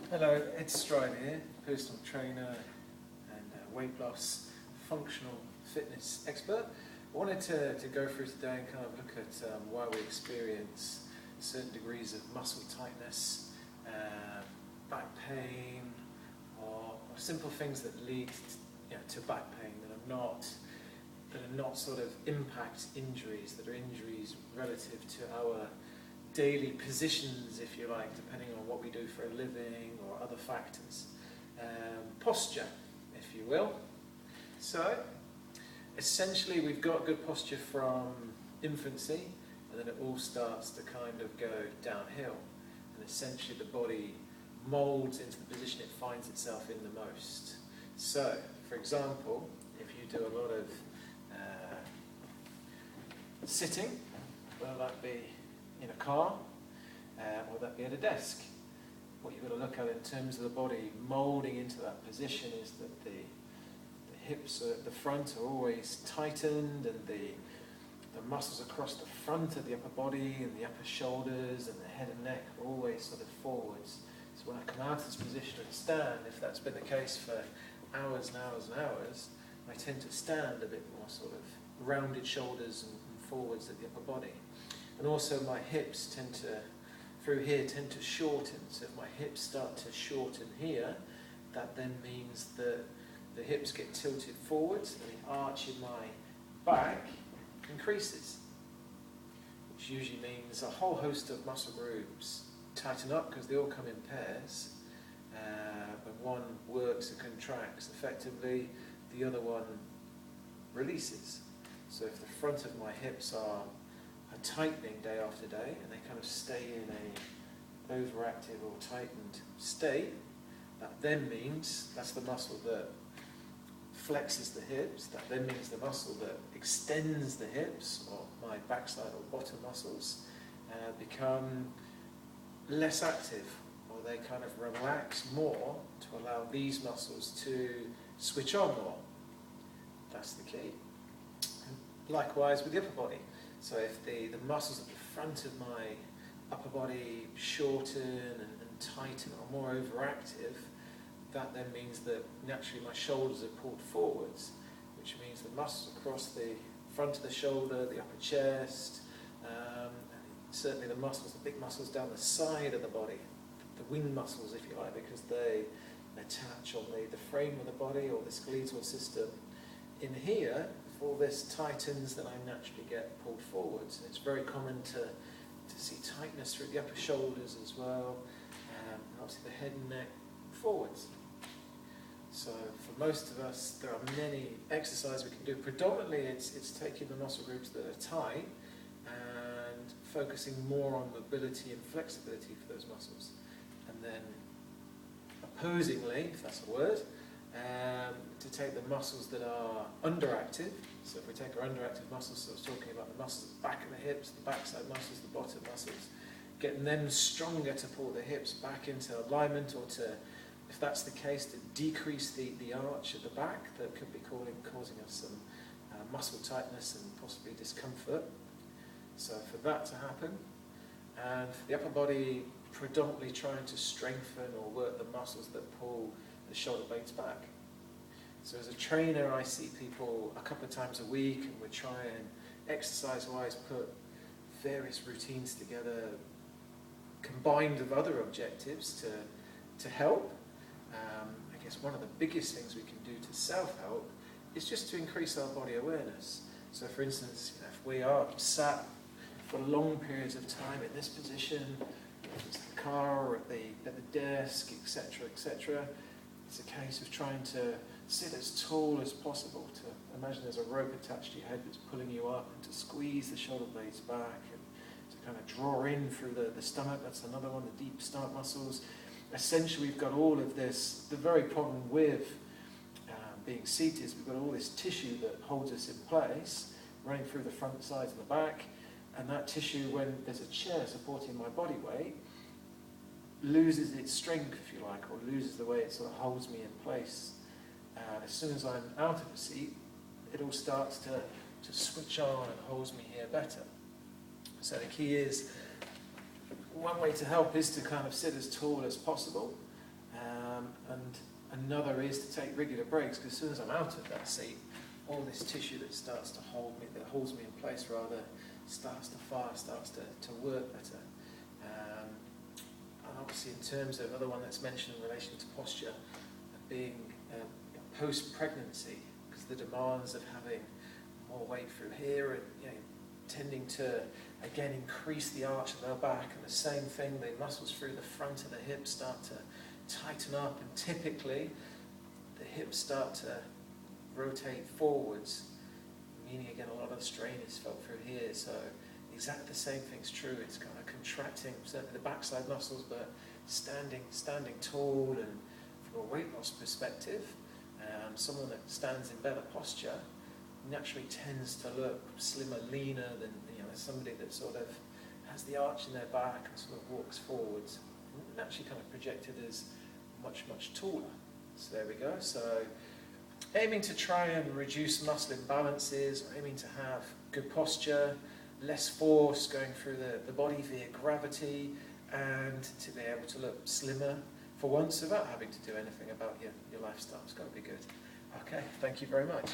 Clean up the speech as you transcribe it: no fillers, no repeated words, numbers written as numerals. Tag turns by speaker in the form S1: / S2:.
S1: Hello, Ed Stride here, personal trainer and weight loss functional fitness expert. I wanted to go through today and kind of look at why we experience certain degrees of muscle tightness, back pain, or simple things that lead to back pain that are not sort of impact injuries, that are injuries relative to our daily positions, if you like, depending on what we do for a living or other factors. Posture, if you will. So, essentially we've got good posture from infancy, and then it all starts to kind of go downhill. And essentially the body molds into the position it finds itself in the most. So, for example, if you do a lot of sitting, whether that be in a car, or that be at a desk. What you've got to look at in terms of the body moulding into that position is that the hips at the front are always tightened, and the muscles across the front of the upper body and the upper shoulders and the head and neck are always sort of forwards. So when I come out of this position and stand, if that's been the case for hours and hours and hours, I tend to stand a bit more sort of rounded shoulders and forwards at the upper body. And also my hips tend to shorten. So if my hips start to shorten here, that then means that the hips get tilted forwards and the arch in my back increases, which usually means a whole host of muscle groups tighten up because they all come in pairs. When one works and contracts effectively, the other one releases. So if the front of my hips are tightening day after day, and they kind of stay in a overactive or tightened state, that then means that's the muscle that flexes the hips, that then means the muscle that extends the hips, or my backside or bottom muscles, become less active, or they kind of relax more to allow these muscles to switch on more. That's the key. And likewise with the upper body. So if the muscles at the front of my upper body shorten and tighten or more overactive, that then means that naturally my shoulders are pulled forwards, which means the muscles across the front of the shoulder, the upper chest, and certainly the big muscles down the side of the body, the wing muscles if you like, because they attach on the frame of the body or the skeletal system. In here, if all this tightens, then I naturally get pulled forwards. And it's very common to see tightness through the upper shoulders as well, and obviously the head and neck forwards. So for most of us, there are many exercises we can do. Predominantly it's taking the muscle groups that are tight and focusing more on mobility and flexibility for those muscles. And then opposingly, if that's a word, to take the muscles that are underactive. So if we take our underactive muscles, so I was talking about the muscles at the back of the hips, the backside muscles, the bottom muscles, getting them stronger to pull the hips back into alignment, or to, if that's the case, to decrease the arch at the back that could be causing us some muscle tightness and possibly discomfort. So for that to happen, and for the upper body predominantly trying to strengthen or work the muscles that pull the shoulder blades back. So as a trainer, I see people a couple of times a week, and we try and exercise-wise put various routines together, combined with other objectives to help. I guess one of the biggest things we can do to self-help is just to increase our body awareness. So for instance, if we are sat for long periods of time in this position, if it's the car or at the desk, etc., etc., it's a case of trying to sit as tall as possible, to imagine there's a rope attached to your head that's pulling you up, and to squeeze the shoulder blades back, and to kind of draw in through the stomach. That's another one, the deep stomach muscles. Essentially we've got all of this. The very problem with being seated is we've got all this tissue that holds us in place, running through the front, sides and the back, and that tissue, when there's a chair supporting my body weight, loses its strength, if you like, or loses the way it sort of holds me in place. As soon as I'm out of the seat, it all starts to switch on and holds me here better. So the key is, one way to help is to kind of sit as tall as possible, And another is to take regular breaks, because as soon as I'm out of that seat, all this tissue that starts to hold me, that holds me in place rather, starts to fire, starts to work better. And obviously in terms of other one that's mentioned in relation to posture, being post-pregnancy, because the demands of having more weight through here and tending to again increase the arch of our back, and the same thing, the muscles through the front of the hips start to tighten up, and typically the hips start to rotate forwards, meaning again a lot of the strain is felt through here. So exactly the same thing's true. It's kind of contracting certainly the backside muscles, but standing tall, and from a weight loss perspective, someone that stands in better posture naturally tends to look slimmer, leaner than somebody that sort of has the arch in their back and sort of walks forwards, naturally kind of projected as much taller. So there we go. So aiming to try and reduce muscle imbalances, aiming to have good posture, less force going through the body via gravity, and to be able to look slimmer for once without having to do anything about your lifestyle. It's got to be good. Okay, thank you very much.